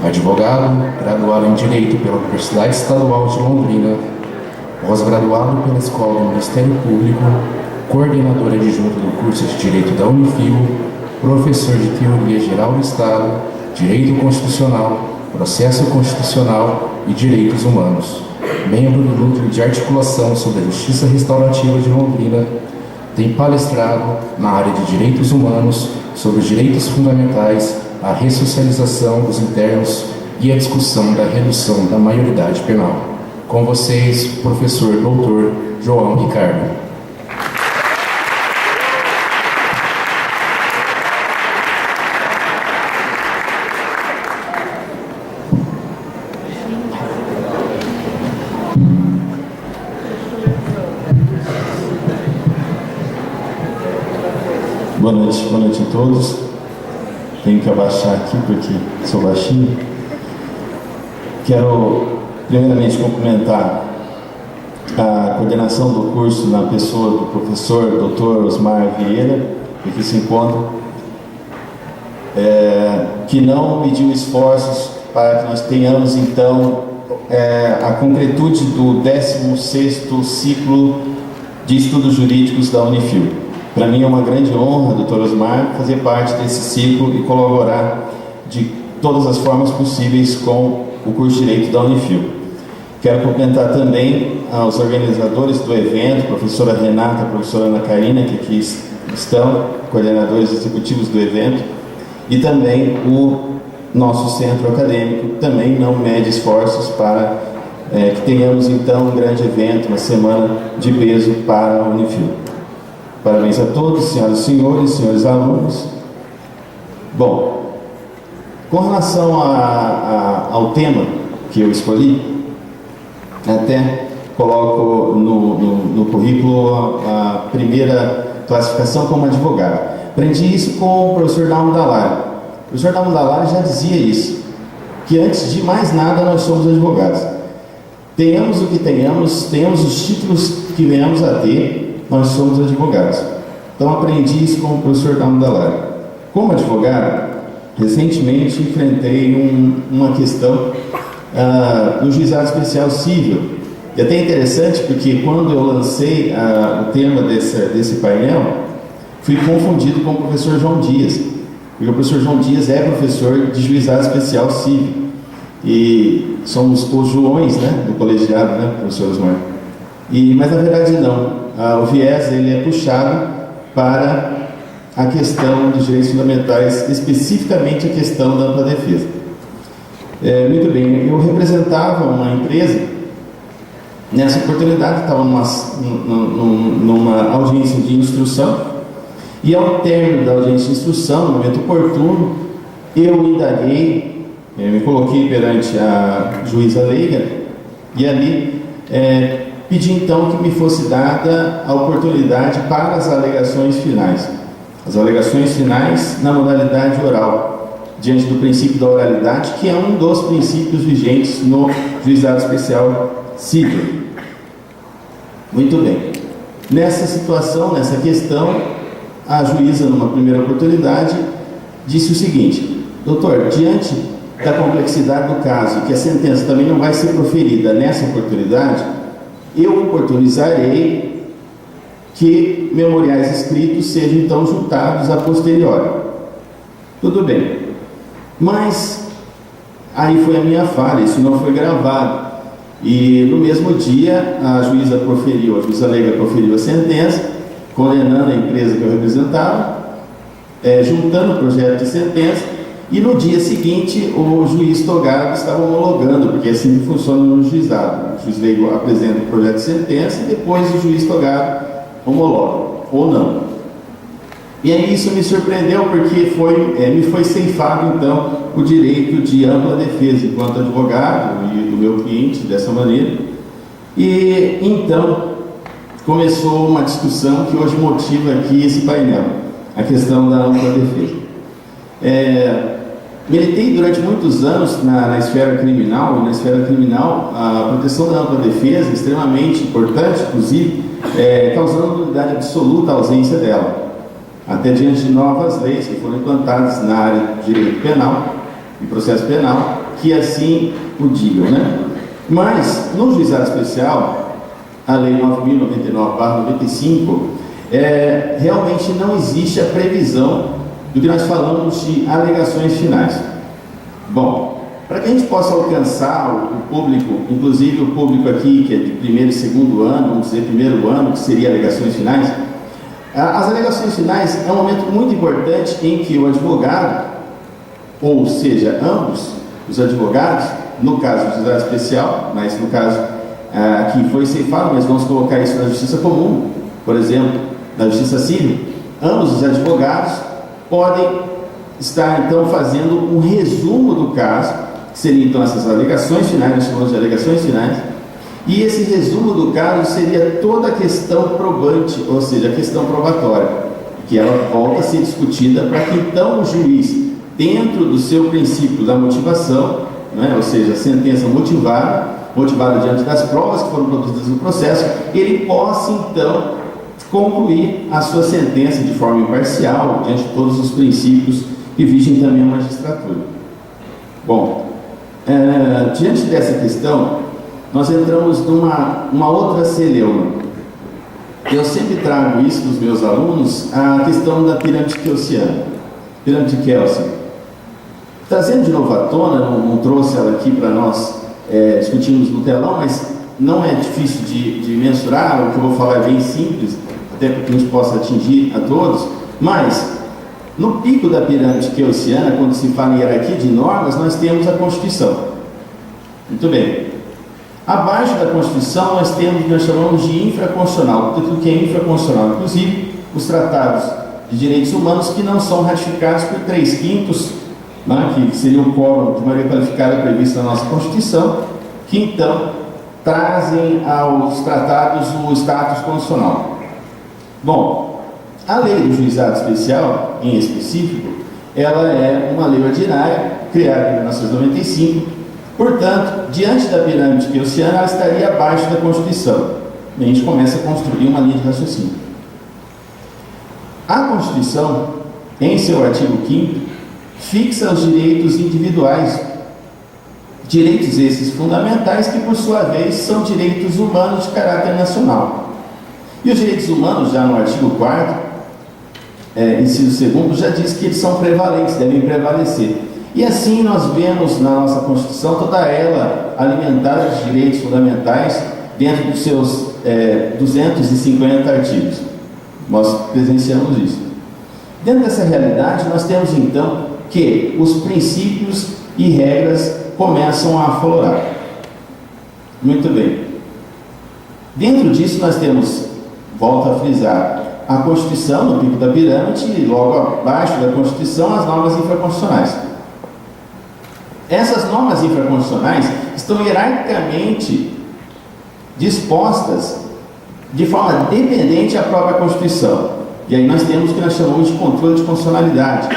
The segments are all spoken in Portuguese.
Advogado, graduado em Direito pela Universidade Estadual de Londrina, pós-graduado pela Escola do Ministério Público, coordenador adjunto do curso de Direito da Unifil, professor de Teoria Geral do Estado, Direito Constitucional, Processo Constitucional e Direitos Humanos. Membro do Núcleo de Articulação sobre a Justiça Restaurativa de Londrina, tem palestrado na área de Direitos Humanos sobre os direitos fundamentais, a ressocialização dos internos e a discussão da redução da maioridade penal. Com vocês, professor doutor João Ricardo. Boa noite a todos. Tenho que abaixar aqui porque sou baixinho. Quero primeiramente cumprimentar a coordenação do curso na pessoa do professor Dr. Osmar Vieira, que aqui se encontra, que não mediu esforços para que nós tenhamos então a concretude do 16º ciclo de estudos jurídicos da Unifil. Para mim é uma grande honra, Dr. Osmar, fazer parte desse ciclo e colaborar de todas as formas possíveis com o curso de Direito da Unifil. Quero cumprimentar também aos organizadores do evento, a professora Renata, a professora Ana Karina, que aqui estão, coordenadores executivos do evento, e também o nosso centro acadêmico, que também não mede esforços para que tenhamos então um grande evento, uma semana de peso para a Unifil. Parabéns a todos, senhoras e senhores, senhores alunos. Bom, com relação ao tema que eu escolhi, até coloco no currículo a primeira classificação como advogado. Aprendi isso com o professor Dalmo Dallari. O professor Dalmo Dallari já dizia isso, que antes de mais nada nós somos advogados. Tenhamos o que tenhamos os títulos que venhamos a ter, nós somos advogados. Então aprendi isso com o professor Dalmo Dallari. Como advogado, recentemente enfrentei uma questão no Juizado Especial Cível. E até interessante porque quando eu lancei o tema desse painel, fui confundido com o professor João Dias. Porque o professor João Dias é professor de Juizado Especial Cível. E somos os Joões, né, do colegiado, né, professor Osmar? Mas na verdade não. O viés ele é puxado para a questão dos direitos fundamentais, especificamente a questão da ampla defesa. Muito bem, eu representava uma empresa, nessa oportunidade estava numa audiência de instrução, e ao término da audiência de instrução, no momento oportuno, eu indaguei, me coloquei perante a juíza leiga, e ali pedi então que me fosse dada a oportunidade para as alegações finais. As alegações finais na modalidade oral, diante do princípio da oralidade, que é um dos princípios vigentes no Juizado Especial Cível. Muito bem. Nessa situação, nessa questão, a juíza, numa primeira oportunidade, disse o seguinte: doutor, diante da complexidade do caso, que a sentença também não vai ser proferida nessa oportunidade, eu oportunizarei que memoriais escritos sejam então juntados a posteriori. Tudo bem. Mas aí foi a minha falha, isso não foi gravado. E no mesmo dia a juíza leiga proferiu a sentença, condenando a empresa que eu representava, juntando o projeto de sentença. E no dia seguinte, o juiz togado estava homologando, porque assim funciona no juizado. O juiz leigo apresenta o projeto de sentença e depois o juiz togado homologa, ou não. E aí isso me surpreendeu, porque me foi ceifado, então, o direito de ampla defesa enquanto advogado e do meu cliente, dessa maneira. E então começou uma discussão que hoje motiva aqui esse painel, a questão da ampla defesa. Militei durante muitos anos na esfera criminal, e na esfera criminal a proteção da ampla defesa é extremamente importante, inclusive causando nulidade absoluta a ausência dela, até diante de novas leis que foram implantadas na área de direito penal e processo penal, que assim o digam, né? Mas, no juizado especial, a Lei 9.099/95, realmente não existe a previsão do que nós falamos de alegações finais. Bom, para que a gente possa alcançar o público, inclusive o público aqui, que é de primeiro e segundo ano, vamos dizer primeiro ano, que seria alegações finais, as alegações finais é um momento muito importante em que o advogado, ou seja, ambos os advogados, no caso do juizado especial, mas no caso que foi ceifado, mas vamos colocar isso na justiça comum, por exemplo, na justiça civil, ambos os advogados podem estar então fazendo um resumo do caso, que seriam então essas alegações finais, nós chamamos de alegações finais, e esse resumo do caso seria toda a questão probante, ou seja, a questão probatória, que ela volta a ser discutida para que então o juiz, dentro do seu princípio da motivação, né, ou seja, a sentença motivada diante das provas que foram produzidas no processo, ele possa então concluir a sua sentença de forma imparcial, diante de todos os princípios que vigem também a magistratura. Bom, diante dessa questão, nós entramos numa outra celeuma. Eu sempre trago isso dos meus alunos, a questão da pirâmide kelsiana, pirâmide de Kelsen. Trazendo de novo à tona, não trouxe ela aqui para nós discutirmos no telão, mas não é difícil de mensurar, o que eu vou falar é bem simples, até para que a gente possa atingir a todos, mas no pico da pirâmide kelsiana, quando se fala em hierarquia de normas, nós temos a Constituição. Muito bem. Abaixo da Constituição nós temos o que nós chamamos de infraconstitucional, tudo que é infraconstitucional, inclusive os tratados de direitos humanos que não são ratificados por 3/5, né, que seria o quórum de maioria qualificada previsto na nossa Constituição, que então trazem aos tratados o status constitucional. Bom, a lei do juizado especial, em específico, ela é uma lei ordinária, criada em 1995, portanto, diante da pirâmide kelsiana, ela estaria abaixo da Constituição. E a gente começa a construir uma linha de raciocínio. A Constituição, em seu artigo 5º, fixa os direitos individuais, direitos esses fundamentais que, por sua vez, são direitos humanos de caráter nacional. E os direitos humanos, já no artigo 4º, inciso 2º, já diz que eles são prevalentes, devem prevalecer. E assim nós vemos na nossa Constituição toda ela alimentada de direitos fundamentais dentro dos seus 250 artigos. Nós presenciamos isso. Dentro dessa realidade, nós temos então que os princípios e regras começam a aflorar. Muito bem. Dentro disso nós temos, volto a frisar, a Constituição no pico da pirâmide e logo abaixo da Constituição as normas infraconstitucionais. Essas normas infraconstitucionais estão hierarquicamente dispostas de forma dependente à própria Constituição. E aí nós temos o que nós chamamos de controle de constitucionalidade.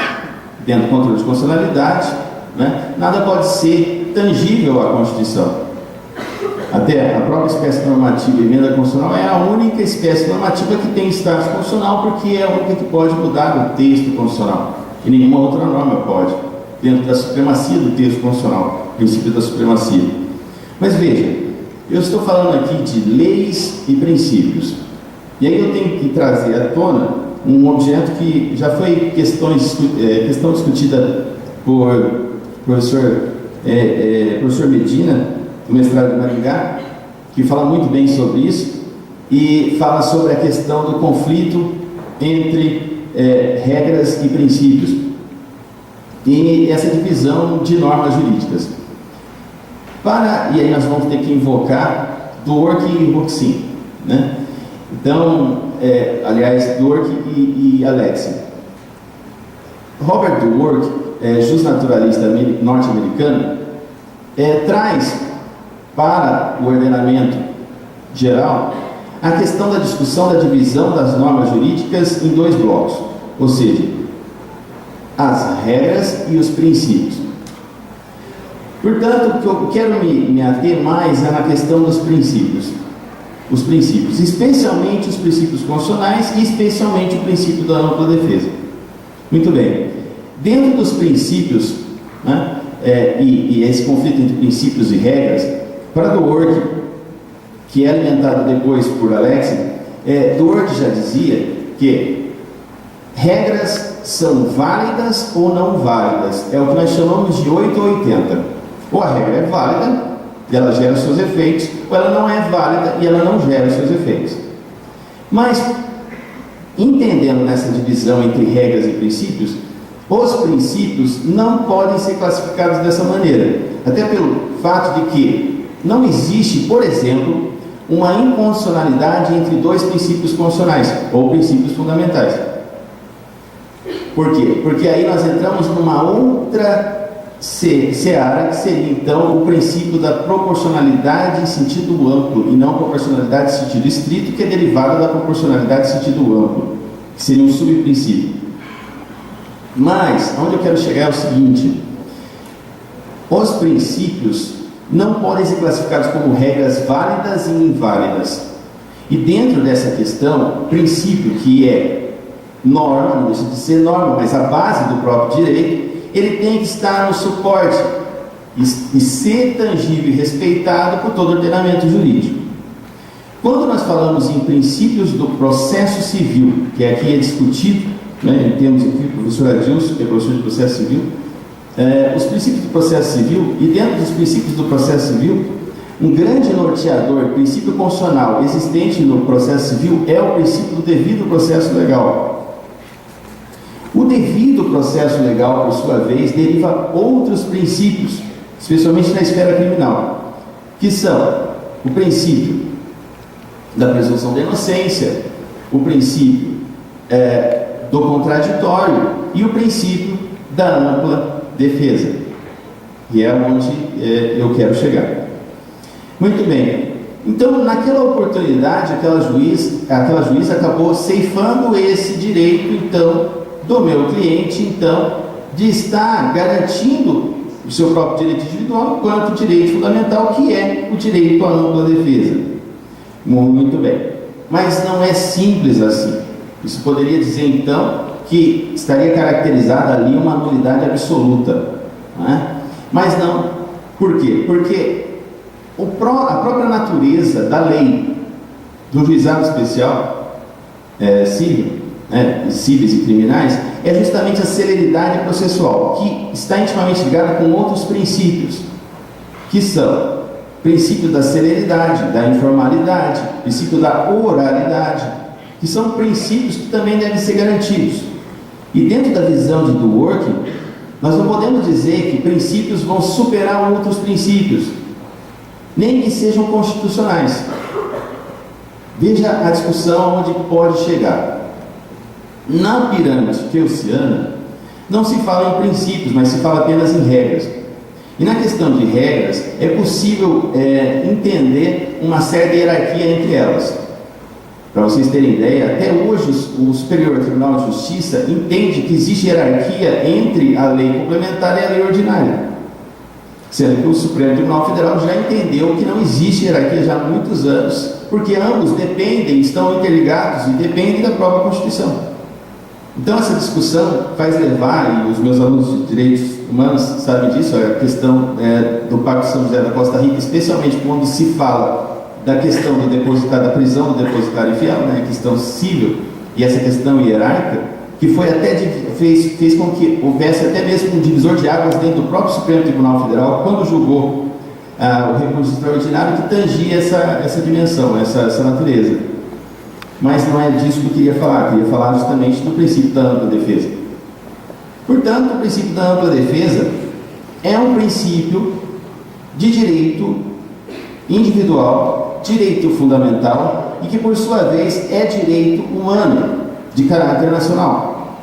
Dentro do controle de constitucionalidade, né, nada pode ser tangível à Constituição. Até a própria espécie normativa e emenda constitucional é a única espécie normativa que tem status constitucional, porque é a única que pode mudar o texto constitucional. E nenhuma outra norma pode, dentro da supremacia do texto constitucional, princípio da supremacia. Mas veja, eu estou falando aqui de leis e princípios. E aí eu tenho que trazer à tona um objeto que já foi questão discutida por professor Medina, do mestrado de Maringá, que fala muito bem sobre isso, e fala sobre a questão do conflito entre regras e princípios, e essa divisão de normas jurídicas. E aí nós vamos ter que invocar Dworkin e Bookchin, né? Então, aliás, Dworkin e Alexie. Robert Dworkin, justnaturalista norte-americano, traz para o ordenamento geral a questão da discussão da divisão das normas jurídicas em dois blocos, ou seja, as regras e os princípios. Portanto, o que eu quero me ater mais é na questão dos princípios. Os princípios, especialmente os princípios constitucionais e especialmente o princípio da ampla defesa. Muito bem. Dentro dos princípios, né, e esse conflito entre princípios e regras, para Dworkin, que é alimentado depois por Alexis, Dworkin já dizia que regras são válidas ou não válidas. É o que nós chamamos de 8 ou 80. Ou a regra é válida e ela gera os seus efeitos, ou ela não é válida e ela não gera os seus efeitos. Mas, entendendo nessa divisão entre regras e princípios, os princípios não podem ser classificados dessa maneira, até pelo fato de que não existe, por exemplo, uma incondicionalidade entre dois princípios constitucionais ou princípios fundamentais. Por quê? Porque aí nós entramos numa outra seara, que seria então o princípio da proporcionalidade em sentido amplo e não proporcionalidade em sentido estrito, que é derivada da proporcionalidade em sentido amplo, que seria um subprincípio. Mas, onde eu quero chegar é o seguinte: os princípios não podem ser classificados como regras válidas e inválidas. E dentro dessa questão, princípio, que é norma, não deixa de ser norma, mas a base do próprio direito, ele tem que estar no suporte e ser tangível e respeitado por todo ordenamento jurídico. Quando nós falamos em princípios do processo civil, que aqui é discutido, temos aqui o professor Adilson, que é professor de processo civil, os princípios do processo civil, e dentro dos princípios do processo civil, um grande norteador, princípio constitucional existente no processo civil é o princípio do devido processo legal. O devido processo legal, por sua vez, deriva outros princípios, especialmente na esfera criminal, que são o princípio da presunção de inocência, o princípio do contraditório e o princípio da ampla defesa, que é onde eu quero chegar. Muito bem. Então, naquela oportunidade, aquela juíza acabou ceifando esse direito, então, do meu cliente, então, de estar garantindo o seu próprio direito individual enquanto direito fundamental, que é o direito à ampla defesa. Muito bem. Mas não é simples assim. Isso poderia dizer, então, que estaria caracterizada ali uma nulidade absoluta. Não é? Mas não. Por quê? Porque a própria natureza da lei do juizado especial civil, cíveis e criminais, é justamente a celeridade processual, que está intimamente ligada com outros princípios, que são o princípio da celeridade, da informalidade, o princípio da oralidade, que são princípios que também devem ser garantidos. E dentro da visão de Dworkin, nós não podemos dizer que princípios vão superar outros princípios, nem que sejam constitucionais. Veja a discussão onde pode chegar. Na pirâmide keyssiana, não se fala em princípios, mas se fala apenas em regras. E na questão de regras, é possível entender uma certa hierarquia entre elas. Para vocês terem ideia, até hoje o Superior Tribunal de Justiça entende que existe hierarquia entre a lei complementar e a lei ordinária, sendo que o Supremo Tribunal Federal já entendeu que não existe hierarquia já há muitos anos, porque ambos estão interligados e dependem da própria Constituição. Então essa discussão faz levar, e os meus alunos de direitos humanos sabem disso, a questão do Pacto de São José da Costa Rica, especialmente quando se fala da questão do depositário, da prisão do depositário infiel, a questão civil, e essa questão hierárquica, que foi até fez com que houvesse até mesmo um divisor de águas dentro do próprio Supremo Tribunal Federal, quando julgou o recurso extraordinário que tangia essa dimensão, essa natureza. Mas não é disso que eu queria falar justamente do princípio da ampla defesa. Portanto, o princípio da ampla defesa é um princípio de direito individual, direito fundamental, e que por sua vez é direito humano, de caráter nacional.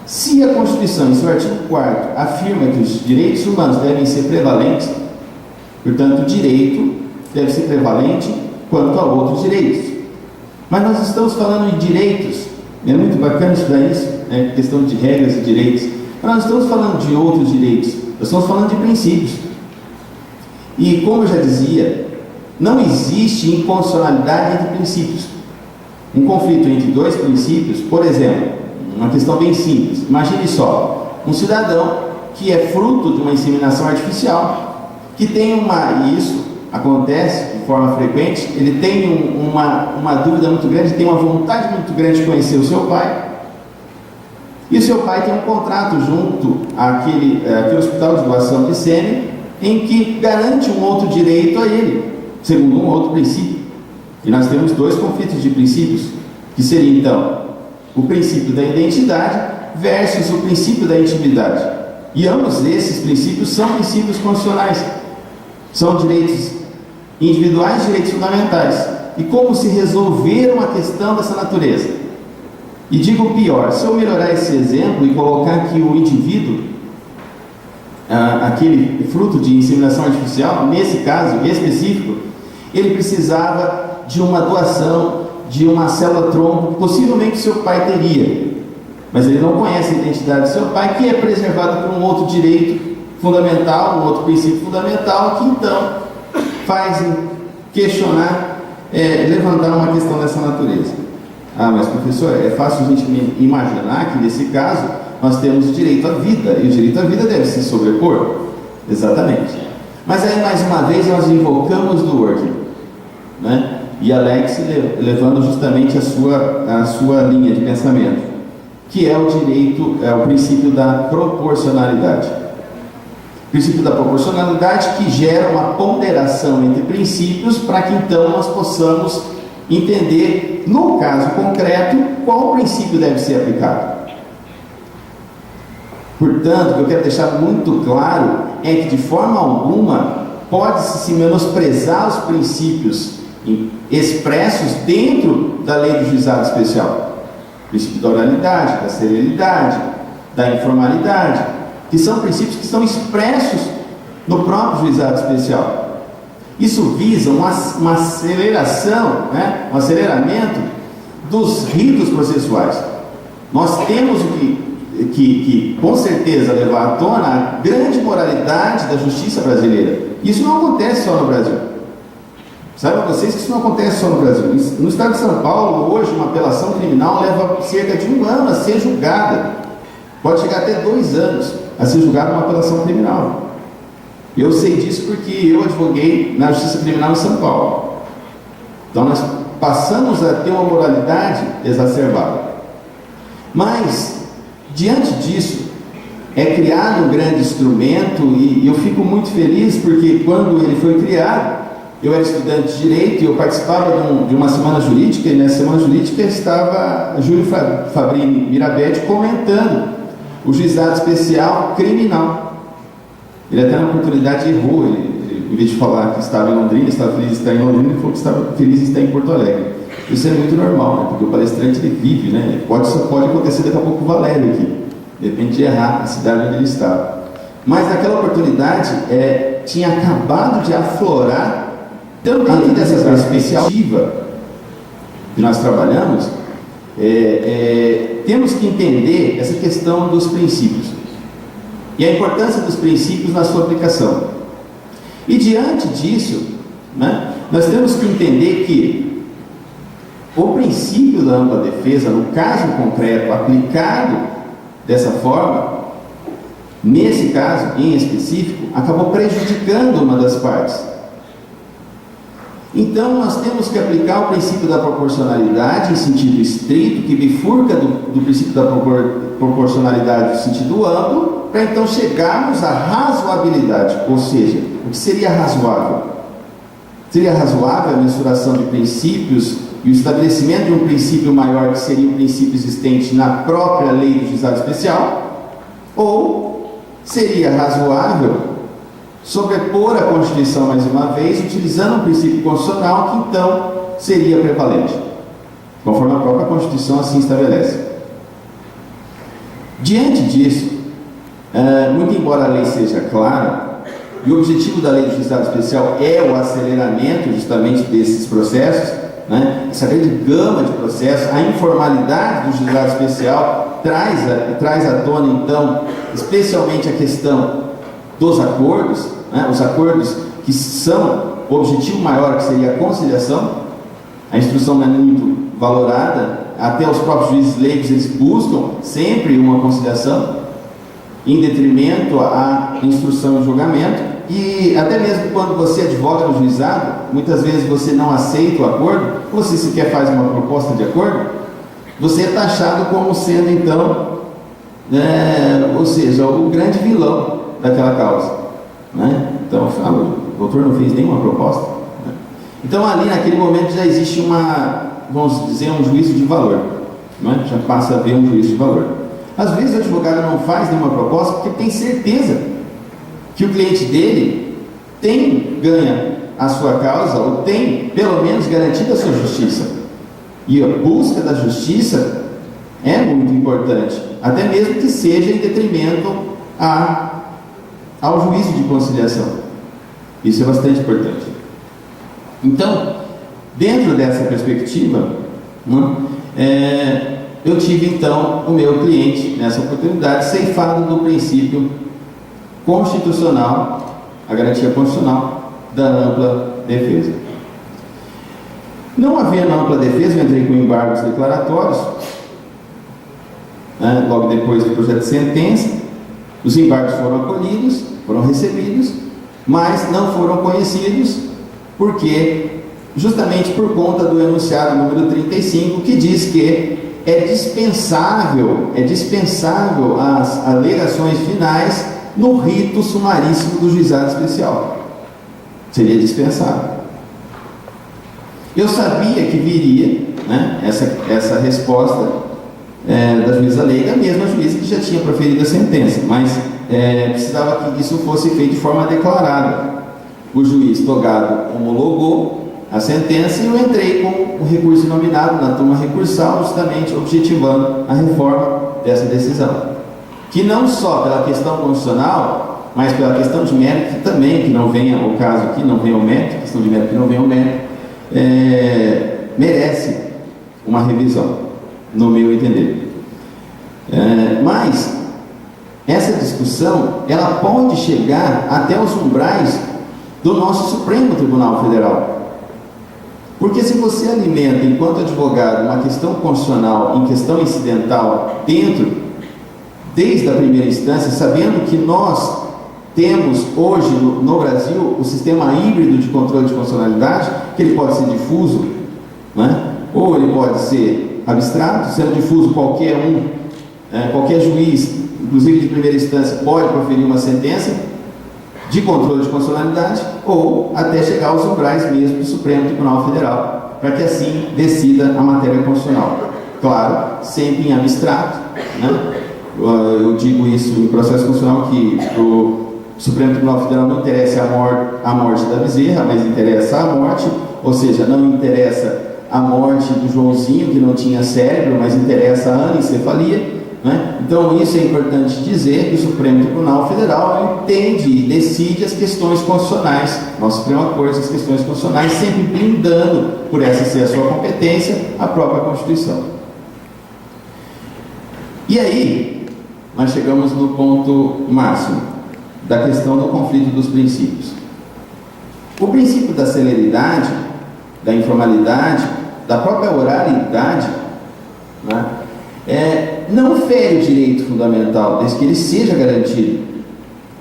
Se a Constituição, em seu artigo 4º, afirma que os direitos humanos devem ser prevalentes, portanto, o direito deve ser prevalente quanto a outros direitos. Mas nós estamos falando de direitos, é muito bacana estudar isso, questão de regras e direitos, mas nós estamos falando de outros direitos, nós estamos falando de princípios. E como eu já dizia, não existe inconstitucionalidade entre princípios. Um conflito entre dois princípios, por exemplo, uma questão bem simples, imagine só, um cidadão que é fruto de uma inseminação artificial, que tem e isso acontece de forma frequente, ele tem uma dúvida muito grande, tem uma vontade muito grande de conhecer o seu pai, e o seu pai tem um contrato junto àquele hospital de doação de sêmen, em que garante um outro direito a ele, segundo um outro princípio. E nós temos dois conflitos de princípios, que seria então o princípio da identidade versus o princípio da intimidade. E ambos esses princípios são princípios constitucionais, são direitos individuais, direitos fundamentais. E como se resolver uma questão dessa natureza? E digo pior, se eu melhorar esse exemplo e colocar que o indivíduo, aquele fruto de inseminação artificial, nesse caso específico, ele precisava de uma doação de uma célula-tronco, possivelmente seu pai teria, mas ele não conhece a identidade do seu pai, que é preservada por um outro direito fundamental, um outro princípio fundamental, que então faz questionar, levantar uma questão dessa natureza. Mas professor, é fácil a gente imaginar que nesse caso nós temos o direito à vida, e o direito à vida deve se sobrepor. Exatamente. Mas aí mais uma vez nós invocamos do Word, né? E Alex levando justamente a sua linha de pensamento, que é o direito, o princípio da proporcionalidade. O princípio da proporcionalidade que gera uma ponderação entre princípios para que então nós possamos entender, no caso concreto, qual princípio deve ser aplicado. Portanto, o que eu quero deixar muito claro é que de forma alguma pode-se se menosprezar os princípios expressos dentro da lei do juizado especial. O princípio da oralidade, da serenidade, da informalidade, que são princípios que estão expressos no próprio juizado especial. Isso visa uma aceleração, um aceleramento dos ritos processuais. Nós temos que com certeza levar à tona a grande moralidade da justiça brasileira. Isso não acontece só no Brasil. Saibam vocês que isso não acontece só no Brasil. No estado de São Paulo, hoje, uma apelação criminal leva cerca de 1 ano a ser julgada. Pode chegar até 2 anos a ser julgada uma apelação criminal. Eu sei disso porque eu advoguei na Justiça Criminal em São Paulo. Então nós passamos a ter uma moralidade exacerbada. Mas, diante disso, é criado um grande instrumento, e eu fico muito feliz porque quando ele foi criado, eu era estudante de Direito e eu participava de uma semana jurídica, e nessa semana jurídica estava Júlio Fabrini Mirabete comentando o juizado especial criminal. Ele até na oportunidade errou, ele, em vez de falar que estava em Londrina, estava feliz de estar em Londrina, ele falou que estava feliz de estar em Porto Alegre. Isso é muito normal, né? Porque o palestrante ele vive, né? Pode acontecer daqui a pouco o Valério aqui, depende de errar a cidade onde ele estava. Mas naquela oportunidade tinha acabado de aflorar, também dessa perspectiva que nós trabalhamos, temos que entender essa questão dos princípios e a importância dos princípios na sua aplicação. E diante disso, né, nós temos que entender que o princípio da ampla defesa, no caso concreto, aplicado dessa forma, nesse caso em específico, acabou prejudicando uma das partes. Então nós temos que aplicar o princípio da proporcionalidade em sentido estrito, que bifurca do princípio da proporcionalidade no sentido amplo, para então chegarmos à razoabilidade. Ou seja, o que seria razoável? Seria razoável a mensuração de princípios e o estabelecimento de um princípio maior, que seria o princípio existente na própria lei do juizado especial? Ou seria razoável sobrepor a Constituição mais uma vez, utilizando um princípio constitucional que então seria prevalente, conforme a própria Constituição assim estabelece. Diante disso, muito embora a lei seja clara, e o objetivo da lei do juizado especial é o aceleramento justamente desses processos, né? Essa grande gama de processos, a informalidade do juizado especial traz à tona então, especialmente a questão dos acordos, né? Os acordos que são o objetivo maior, que seria a conciliação. A instrução não é muito valorada, até os próprios juízes leigos eles buscam sempre uma conciliação. em detrimento à instrução e julgamento, e até mesmo quando você advoga no juizado, muitas vezes você não aceita o acordo, você sequer faz uma proposta de acordo, você é taxado como sendo então, ou seja, o grande vilão daquela causa, né? Então eu falo, o doutor não fez nenhuma proposta, né? Então ali naquele momento já existe vamos dizer, um juízo de valor, né? Já passa a haver um juízo de valor. Às vezes o advogado não faz nenhuma proposta porque tem certeza que o cliente dele ganha a sua causa, ou tem pelo menos garantido a sua justiça. E a busca da justiça é muito importante, até mesmo que seja em detrimento ao juízo de conciliação. Isso é bastante importante. Então, dentro dessa perspectiva, eu tive então o meu cliente, nessa oportunidade, ceifado do princípio constitucional, a garantia constitucional da ampla defesa. Não havendo ampla defesa, eu entrei com embargos declaratórios, logo depois do projeto de sentença. Os embargos foram acolhidos, foram recebidos, mas não foram conhecidos, porque justamente por conta do enunciado número 35, que diz que é dispensável as alegações finais no rito sumaríssimo do juizado especial. Seria dispensável. Eu sabia que viria, né, essa resposta da juíza leiga, a mesma juíza que já tinha proferido a sentença, mas precisava que isso fosse feito de forma declarada. O juiz togado homologou a sentença e eu entrei com o recurso nominado na turma recursal, justamente objetivando a reforma dessa decisão, que não só pela questão constitucional, mas pela questão de mérito também, que não venha o caso aqui, não venha o mérito, questão de mérito que não venha o mérito, merece uma revisão, no meu entender. Mas essa discussão, ela pode chegar até os umbrais do nosso Supremo Tribunal Federal. Porque se você alimenta, enquanto advogado, uma questão constitucional em questão incidental desde a primeira instância, sabendo que nós temos hoje no Brasil o sistema híbrido de controle de constitucionalidade, que ele pode ser difuso, né? Ou ele pode ser abstrato. Sendo difuso, qualquer juiz, inclusive de primeira instância, pode proferir uma sentença de controle de constitucionalidade, ou até chegar aos umbrais mesmo do Supremo Tribunal Federal, para que assim decida a matéria constitucional. Claro, sempre em abstrato, né? Eu digo isso em processo constitucional, que o Supremo Tribunal Federal não interessa a morte da Bezerra, mas interessa a morte, ou seja, não interessa a morte do Joãozinho, que não tinha cérebro, mas interessa a anencefalia, né? Então isso é importante dizer, que o Supremo Tribunal Federal entende e decide as questões constitucionais, nossa Suprema Corte, as questões constitucionais, sempre blindando, por essa ser a sua competência, a própria Constituição. E aí nós chegamos no ponto máximo da questão do conflito dos princípios. O princípio da celeridade, da informalidade, da própria oralidade, né, não fere o direito fundamental, desde que ele seja garantido.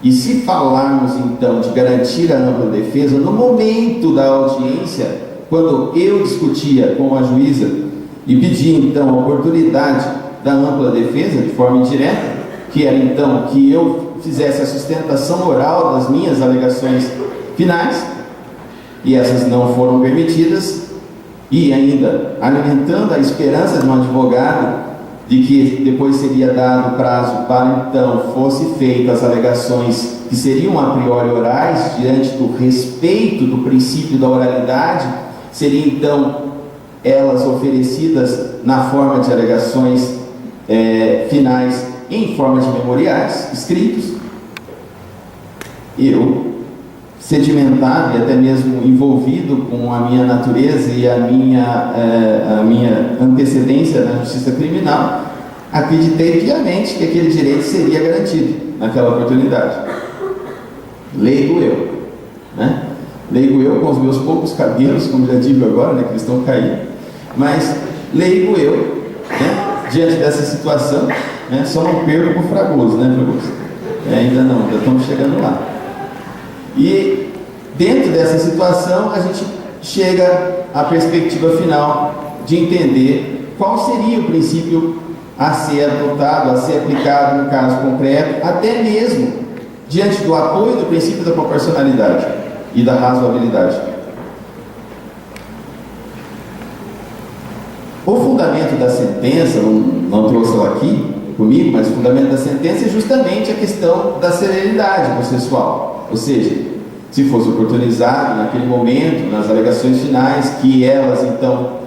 E se falarmos então de garantir a ampla defesa, no momento da audiência, quando eu discutia com a juíza e pedia então a oportunidade da ampla defesa de forma indireta, que era então que eu fizesse a sustentação oral das minhas alegações finais, e essas não foram permitidas, e ainda alimentando a esperança de um advogado de que depois seria dado prazo para então fosse feitas as alegações que seriam a priori orais, diante do respeito do princípio da oralidade, seriam então elas oferecidas na forma de alegações finais em forma de memoriais escritos. Eu, sedimentado e até mesmo envolvido com a minha natureza e a minha antecedência na justiça criminal, acreditei piamente que aquele direito seria garantido naquela oportunidade. Leigo eu, né? Leigo eu com os meus poucos cabelos, como já digo agora, né, que eles estão caindo, mas leigo eu, né, diante dessa situação, né, só não perco por Fragoso, né, Fragoso? Ainda não, ainda estamos chegando lá. E dentro dessa situação, a gente chega à perspectiva final de entender qual seria o princípio a ser adotado, a ser aplicado no caso concreto, até mesmo diante do apoio do princípio da proporcionalidade e da razoabilidade. O fundamento da sentença, não trouxe ela aqui comigo, mas o fundamento da sentença é justamente a questão da celeridade processual, ou seja, se fosse oportunizado naquele momento, nas alegações finais, que elas então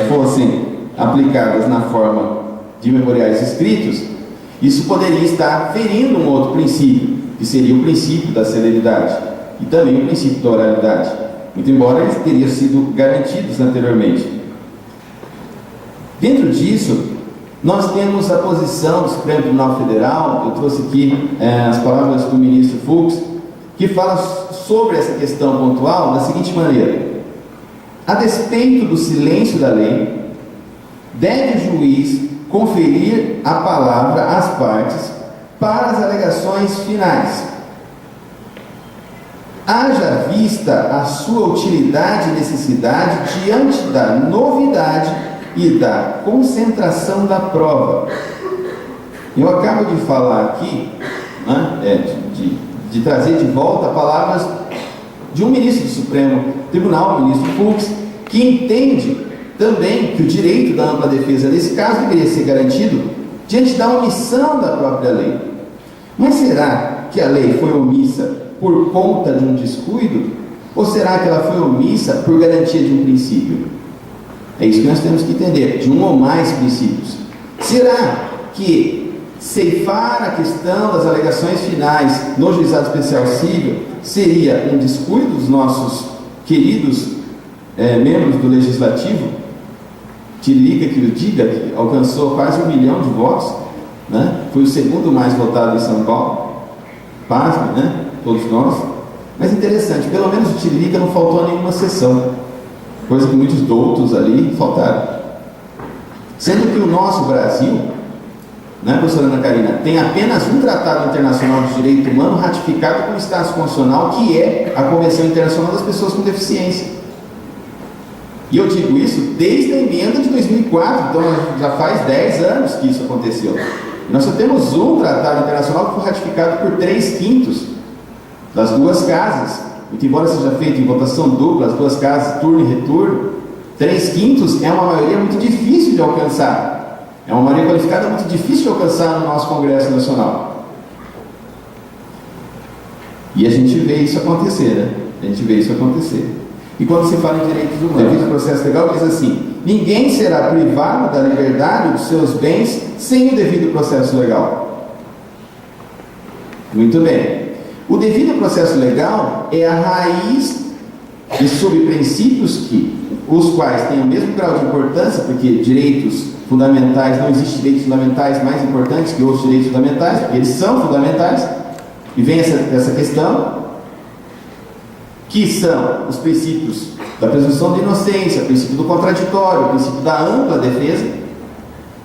fossem aplicadas na forma de memoriais escritos, isso poderia estar ferindo um outro princípio, que seria o princípio da celeridade e também o princípio da oralidade, muito embora eles teriam sido garantidos anteriormente. Dentro disso, nós temos a posição do Supremo Tribunal Federal. Eu trouxe aqui as palavras do ministro Fux, que fala sobre essa questão pontual da seguinte maneira: a despeito do silêncio da lei, deve o juiz conferir a palavra às partes para as alegações finais, haja vista a sua utilidade e necessidade diante da novidade e da concentração da prova. Eu acabo de falar aqui, né, de trazer de volta palavras de um ministro do Supremo Tribunal, o ministro Fux, que entende também que o direito da ampla defesa, nesse caso, deveria ser garantido diante da omissão da própria lei. Mas será que a lei foi omissa por conta de um descuido? Ou será que ela foi omissa por garantia de um princípio? É isso que nós temos que entender, de um ou mais princípios. Será que ceifar a questão das alegações finais no Juizado Especial Civil seria um descuido dos nossos queridos membros do Legislativo? Tiririca que o diga, que alcançou quase 1 milhão de votos, né? Foi o segundo mais votado em São Paulo. Pasme, né? Todos nós. Mas interessante, pelo menos o Tiririca não faltou a nenhuma sessão, coisa que muitos doutos ali faltaram. Sendo que o nosso Brasil, né, professora Ana Karina, tem apenas um tratado internacional de direito humano ratificado com status constitucional, que é a Convenção Internacional das Pessoas com Deficiência. E eu digo isso desde a emenda de 2004, então já faz 10 anos que isso aconteceu. E nós só temos um tratado internacional que foi ratificado por 3/5 das duas casas. Muito embora seja feito em votação dupla, as duas casas, turno e retorno, 3/5 é uma maioria muito difícil de alcançar. É uma maioria qualificada muito difícil de alcançar no nosso Congresso Nacional. E a gente vê isso acontecer, né? A gente vê isso acontecer. E quando se fala em direitos humanos, devido ao processo legal, diz assim: ninguém será privado da liberdade dos seus bens sem o devido processo legal. Muito bem. O devido processo legal é a raiz de subprincípios os quais têm o mesmo grau de importância, porque direitos fundamentais, não existem direitos fundamentais mais importantes que outros direitos fundamentais, porque eles são fundamentais, e vem essa questão, que são os princípios da presunção de inocência, o princípio do contraditório, o princípio da ampla defesa.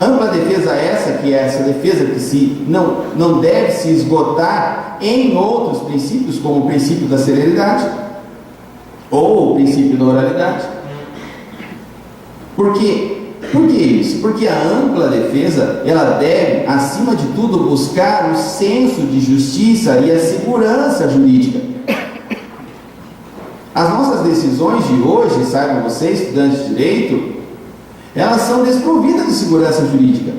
Ampla defesa essa, que é essa defesa que não deve se esgotar em outros princípios, como o princípio da celeridade ou o princípio da oralidade. Por quê? Por que isso? Porque a ampla defesa, ela deve, acima de tudo, buscar o senso de justiça e a segurança jurídica. As nossas decisões de hoje, saibam vocês, estudantes de direito, elas são desprovidas de segurança jurídica.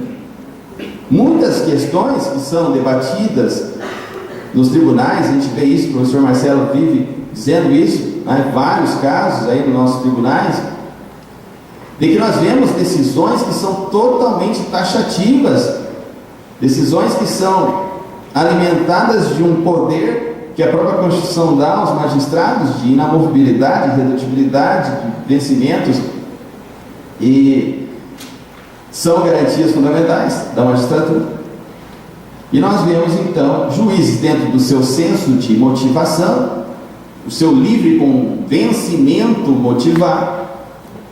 Muitas questões que são debatidas nos tribunais, a gente vê isso, o professor Marcelo vive dizendo isso, né, vários casos aí nos nossos tribunais, de que nós vemos decisões que são totalmente taxativas, decisões que são alimentadas de um poder que a própria Constituição dá aos magistrados, de inamovibilidade, redutibilidade, de vencimentos, e são garantias fundamentais da magistratura. E nós vemos então juízes, dentro do seu senso de motivação, o seu livre convencimento motivar,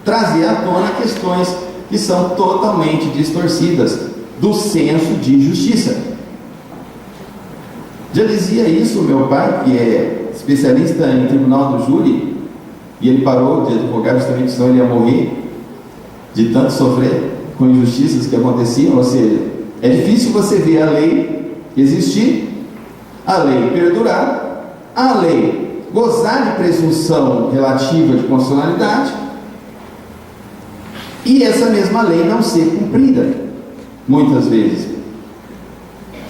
trazer à tona questões que são totalmente distorcidas do senso de justiça. Já dizia isso o meu pai, que é especialista em tribunal do júri, e ele parou de advogar justamente senão ele ia morrer de tanto sofrer com injustiças que aconteciam. Ou seja, é difícil você ver a lei existir, a lei perdurar, a lei gozar de presunção relativa de constitucionalidade e essa mesma lei não ser cumprida, muitas vezes.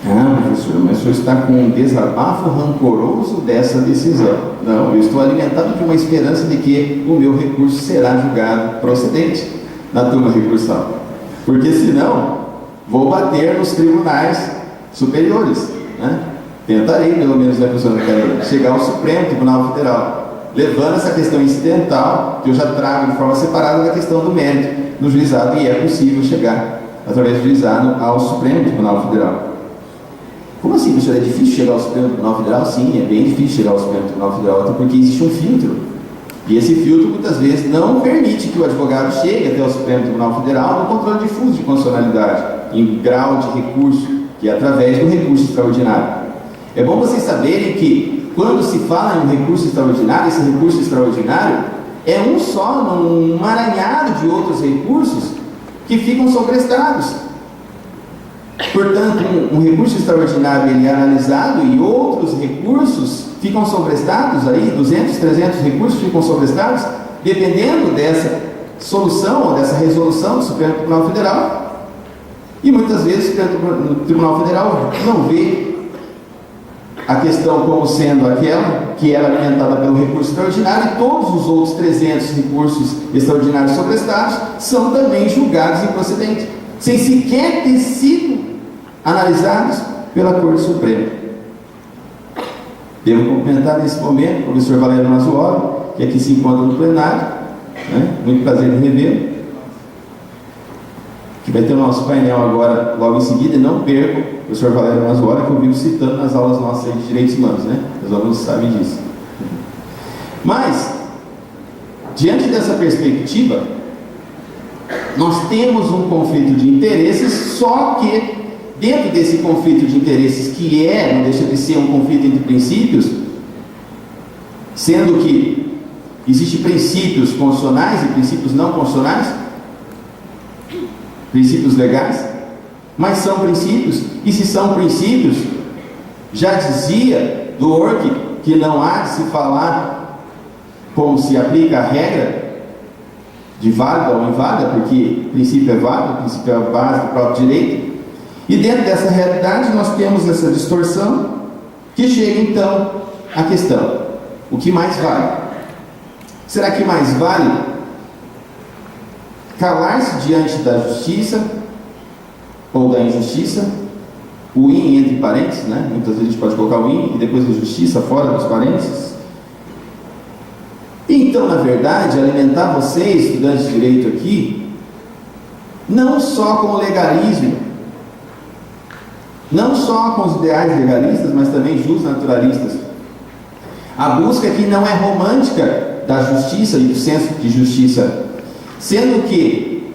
Professor, mas o senhor está com um desabafo rancoroso dessa decisão. Não, eu estou alimentado de uma esperança de que o meu recurso será julgado procedente na turma recursal, porque senão vou bater nos tribunais superiores, né? Tentarei, pelo menos, né, professor, chegar ao Supremo Tribunal Federal, levando essa questão incidental, que eu já trago de forma separada, da questão do mérito no juizado, e é possível chegar, através do juizado, ao Supremo Tribunal Federal. Como assim, professor? É difícil chegar ao Supremo Tribunal Federal? Sim, é bem difícil chegar ao Supremo Tribunal Federal, até porque existe um filtro. E esse filtro, muitas vezes, não permite que o advogado chegue até o Supremo Tribunal Federal no controle difuso de constitucionalidade, em grau de recurso, que é através do recurso extraordinário. É bom vocês saberem que, quando se fala em um recurso extraordinário, esse recurso extraordinário é um só, num emaranhado de outros recursos que ficam sobrestados. Portanto, um recurso extraordinário ele é analisado e outros recursos ficam sobrestados, aí 200, 300 recursos ficam sobrestados, dependendo dessa solução ou dessa resolução do Supremo Tribunal Federal. E muitas vezes o Tribunal Federal não vê a questão como sendo aquela que era alimentada pelo recurso extraordinário, e todos os outros 300 recursos extraordinários sobrestados são também julgados improcedentes, sem sequer ter sido analisados pela Corte Suprema. Devo cumprimentar nesse momento o professor Valério Mazzuoli, que aqui se encontra no plenário, né? Muito prazer em revê-lo, que vai ter o nosso painel agora, logo em seguida, e não perco o professor Valério Mazzuoli, que eu vivo citando nas aulas nossas de Direitos Humanos, né? Os alunos sabem disso. Mas, diante dessa perspectiva, nós temos um conflito de interesses, só que dentro desse conflito de interesses, que não deixa de ser um conflito entre princípios, sendo que existem princípios constitucionais e princípios não constitucionais, princípios legais, mas são princípios, e se são princípios, já dizia do Orque que não há de se falar como se aplica a regra de válida ou inválida, porque o princípio é válido, o princípio é a base do próprio direito. E dentro dessa realidade nós temos essa distorção, que chega então à questão: o que mais vale? Será que mais vale calar-se diante da justiça ou da injustiça? O in entre parênteses, né? Muitas vezes a gente pode colocar o in e depois a justiça fora dos parênteses. Então, na verdade, alimentar vocês, estudantes de direito aqui, não só com o legalismo, não só com os ideais legalistas, mas também justnaturalistas. A busca aqui não é romântica da justiça e do senso de justiça, sendo que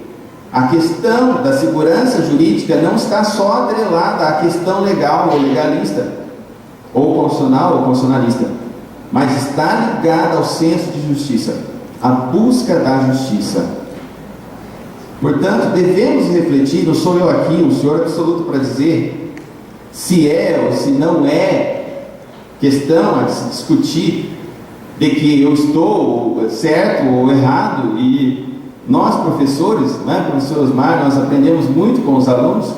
a questão da segurança jurídica não está só atrelada à questão legal ou legalista, ou constitucional ou constitucionalista, mas está ligada ao senso de justiça, à busca da justiça. Portanto, devemos refletir, não sou eu aqui, o senhor absoluto para dizer se é ou se não é questão a se discutir de que eu estou certo ou errado. E nós, professores, né, professor Osmar, nós aprendemos muito com os alunos,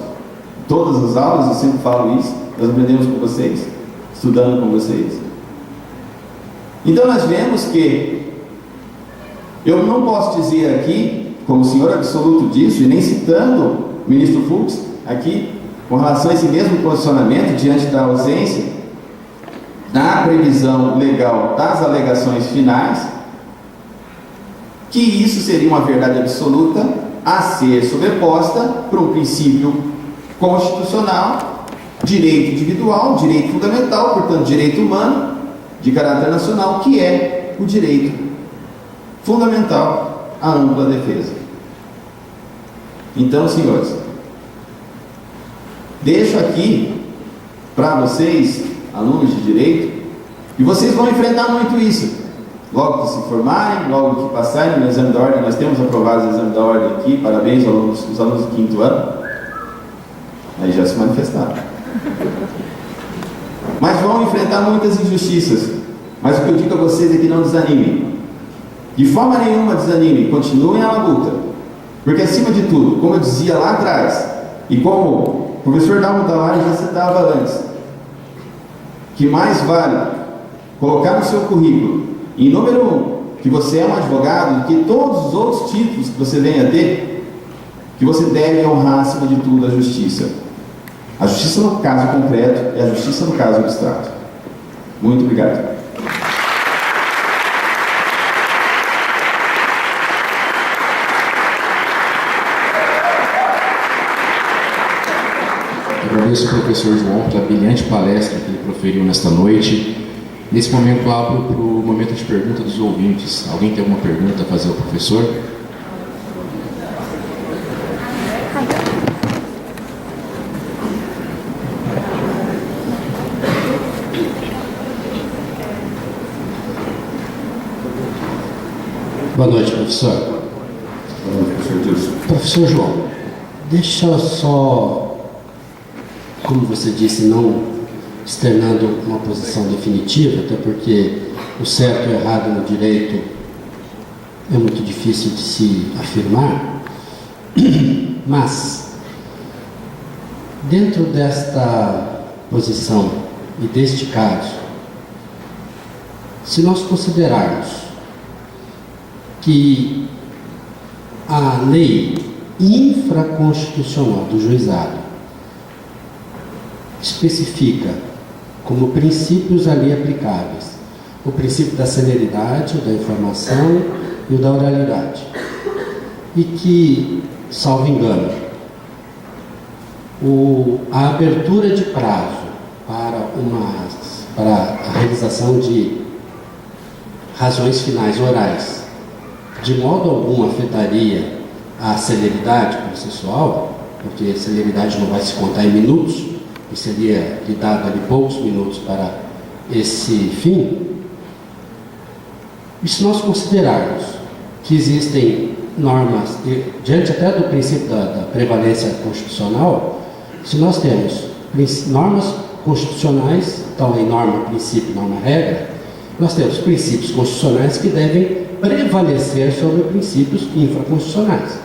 todas as aulas, eu sempre falo isso, nós aprendemos com vocês, estudando com vocês. Então nós vemos que eu não posso dizer aqui, como o senhor absoluto disse, e nem citando o ministro Fux aqui, com relação a esse mesmo posicionamento diante da ausência da previsão legal das alegações finais, que isso seria uma verdade absoluta a ser sobreposta por um princípio constitucional, direito individual, direito fundamental, portanto direito humano, de caráter nacional, que é o direito fundamental à ampla defesa. Então, senhores, deixo aqui para vocês alunos de direito, e vocês vão enfrentar muito isso. Logo que se formarem, logo que passarem no exame da ordem, nós temos aprovado o exame da ordem aqui, parabéns aos alunos do 5º ano, aí já se manifestaram. Mas vão enfrentar muitas injustiças, mas o que eu digo a vocês é que não desanimem, de forma nenhuma desanimem, continuem a luta, porque acima de tudo, como eu dizia lá atrás, e como o professor Dalmo Tavares já citava antes, que mais vale colocar no seu currículo, em número 1, que você é um advogado, que todos os outros títulos que você venha a ter, que você deve honrar acima de tudo a justiça. A justiça no caso concreto e a justiça no caso abstrato. Muito obrigado. Agradeço ao professor João pela brilhante palestra que ele proferiu nesta noite. Nesse momento, abro para o momento de pergunta dos ouvintes. Alguém tem alguma pergunta a fazer ao professor? Boa noite, professor. Boa noite, professor Dilson. Professor João, deixa eu só, como você disse, não externando uma posição definitiva, até porque o certo e o errado no direito é muito difícil de se afirmar, mas dentro desta posição e deste caso, se nós considerarmos que a lei infraconstitucional do juizado especifica como princípios ali aplicáveis o princípio da celeridade, o da informação e o da oralidade, e que, salvo engano, a abertura de prazo para a realização de razões finais orais de modo algum afetaria a celeridade processual, porque a celeridade não vai se contar em minutos, e seria lhe dado ali poucos minutos para esse fim. E se nós considerarmos que existem normas, diante até do princípio da prevalência constitucional, se nós temos normas constitucionais, então em norma, princípio, norma, regra, nós temos princípios constitucionais que devem prevalecer sobre princípios infraconstitucionais.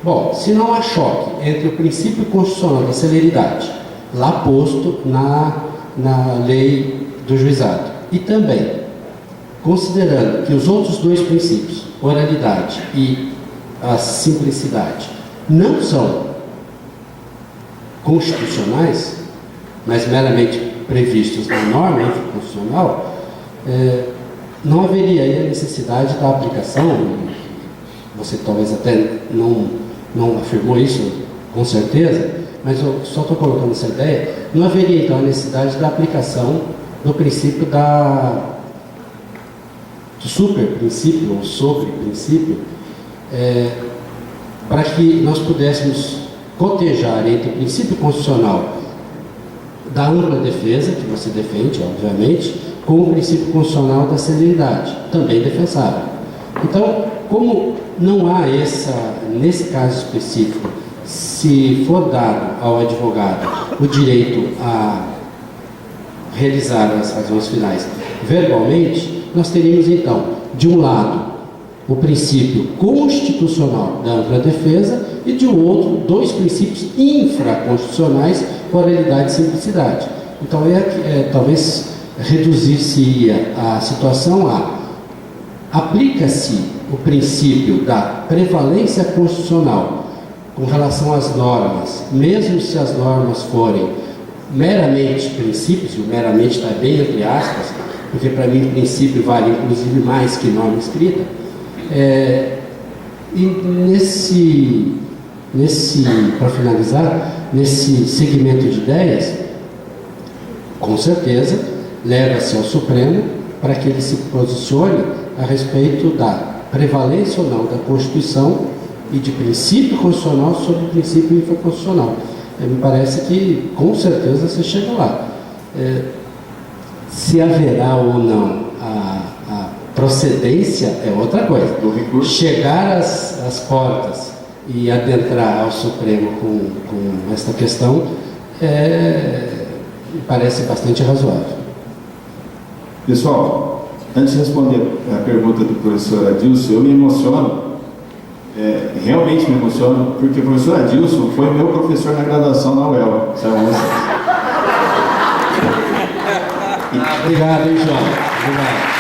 Bom, se não há choque entre o princípio constitucional da celeridade, lá posto na lei do juizado, e também considerando que os outros dois princípios, oralidade e a simplicidade, não são constitucionais, mas meramente previstos na norma infraconstitucional, não haveria aí a necessidade da aplicação. Você talvez até não afirmou isso com certeza, mas eu só estou colocando essa ideia. Não haveria então a necessidade da aplicação do princípio do super-princípio ou sobre-princípio, para que nós pudéssemos cotejar entre o princípio constitucional da ampla defesa, que você defende, obviamente, com o princípio constitucional da celeridade, também defensável. Então, como não há nesse caso específico, se for dado ao advogado o direito a realizar as razões finais verbalmente, nós teríamos então, de um lado, o princípio constitucional da ampla defesa e de um outro, dois princípios infraconstitucionais, oralidade e simplicidade. Então, talvez reduzir-se a situação a aplica-se o princípio da prevalência constitucional com relação às normas, mesmo se as normas forem meramente princípios, e o meramente está bem entre aspas, porque para mim princípio vale inclusive mais que norma escrita, e para finalizar, nesse segmento de ideias, com certeza, leva-se ao Supremo para que ele se posicione a respeito da prevalência ou não da Constituição e de princípio constitucional sobre princípio infraconstitucional. Me parece que, com certeza, você chega lá. Se haverá ou não a procedência é outra coisa. Do recurso. Chegar às portas e adentrar ao Supremo com esta questão me parece bastante razoável. Pessoal, antes de responder a pergunta do professor Adilson, eu me emociono, realmente me emociono, porque o professor Adilson foi meu professor na graduação na UEL. Obrigado, hein, João? Obrigado.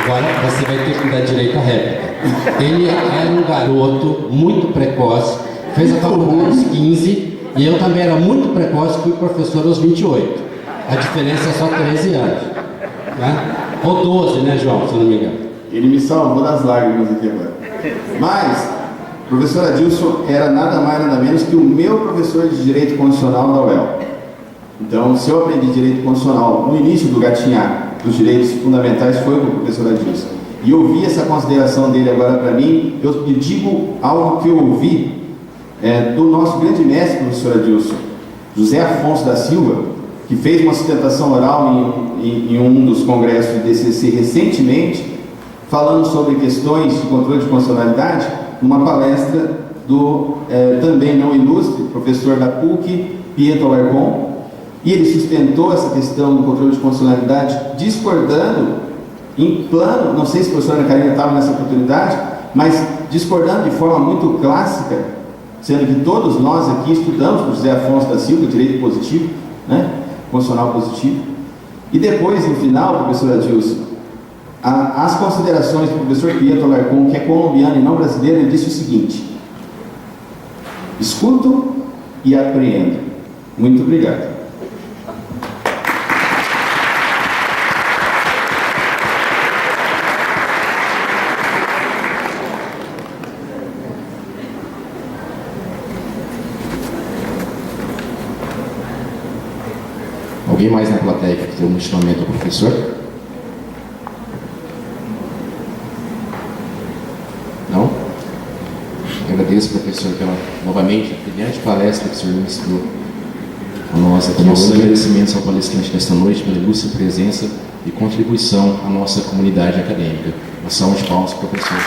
Agora você vai ter que dar direito à réplica. Ele era um garoto muito precoce, fez a faculdade aos 15 e eu também era muito precoce, fui professor aos 28. A diferença é só 13 anos. Né? Ou 12, né, João, se eu não me engano. Ele me salvou das lágrimas aqui agora. Mas, o professor Adilson era nada mais, nada menos que o meu professor de Direito Constitucional da UEL. Então, se eu aprendi Direito Constitucional no início do gatinhar dos direitos fundamentais, foi com o professor Adilson. E eu ouvi essa consideração dele agora para mim, eu digo algo que eu ouvi do nosso grande mestre, professor Adilson, José Afonso da Silva, que fez uma sustentação oral em um dos congressos do DCC recentemente, falando sobre questões de controle de constitucionalidade, numa palestra do também não ilustre professor da PUC, Pietro Alarcon, e ele sustentou essa questão do controle de constitucionalidade discordando em plano, não sei se a professora Ana Karina estava nessa oportunidade, mas discordando de forma muito clássica, sendo que todos nós aqui estudamos com José Afonso da Silva, direito positivo, né? Constitucional positivo, e depois, no final, professor Adilson, as considerações do professor Pietro Alarcon, que é colombiano e não brasileiro, ele disse o seguinte: escuto e apreendo. Muito obrigado. Alguém mais na plateia que tem um questionamento ao professor? Não? Agradeço, professor, novamente, a brilhante palestra que o senhor ministrou a nós aqui. Nossos agradecimentos ao palestrante desta noite pela ilustre presença e contribuição à nossa comunidade acadêmica. Uma salva de palmas, professor.